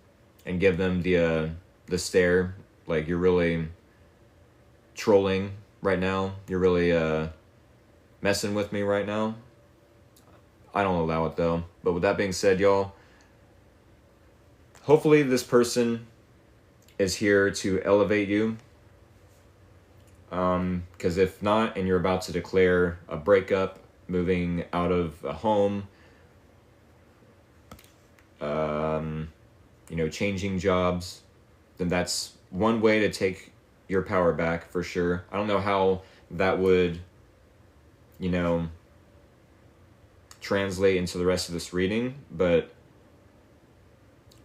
and give them the stare, like, you're really trolling right now. You're really messing with me right now. I don't allow it though. But with that being said, y'all, hopefully this person is here to elevate you. Because if not, and you're about to declare a breakup, moving out of a home, changing jobs, then that's one way to take your power back for sure. I don't know how that would, translate into the rest of this reading, but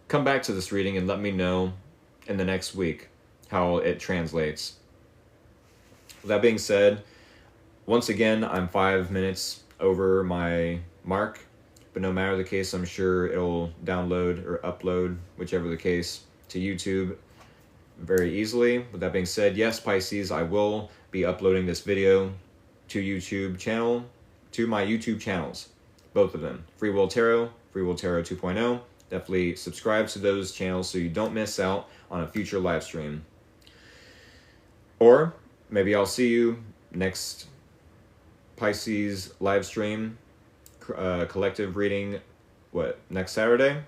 come back to this reading and let me know in the next week how it translates. That being said, once again, I'm 5 minutes over my mark, but no matter the case, I'm sure it'll download or upload, whichever the case, to YouTube very easily. With that being said, yes, Pisces, I will be uploading this video to my YouTube channels, both of them, Free Will Tarot, Free Will Tarot 2.0. Definitely subscribe to those channels so you don't miss out on a future live stream. Or maybe I'll see you next Pisces live stream, collective reading, next Saturday?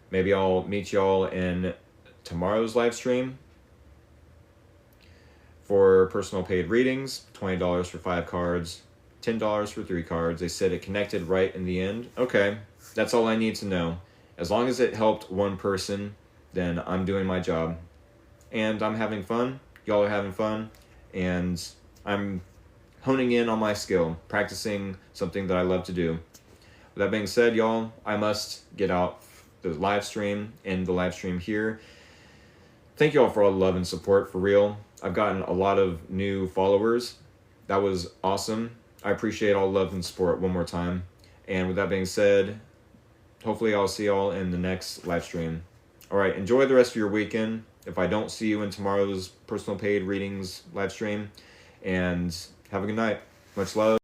Maybe I'll meet y'all in tomorrow's live stream for personal paid readings, $20 for 5 cards, $10 for 3 cards. They said it connected right in the end. Okay, that's all I need to know. As long as it helped one person, then I'm doing my job. And I'm having fun. Y'all are having fun. And I'm honing in on my skill, practicing something that I love to do. With that being said, y'all, I must get out the live stream and the live stream here. Thank you all for all the love and support, for real. I've gotten a lot of new followers. That was awesome. I appreciate all the love and support one more time. And with that being said, hopefully I'll see y'all in the next live stream. All right, enjoy the rest of your weekend. If I don't see you in tomorrow's personal paid readings live stream, and have a good night. Much love.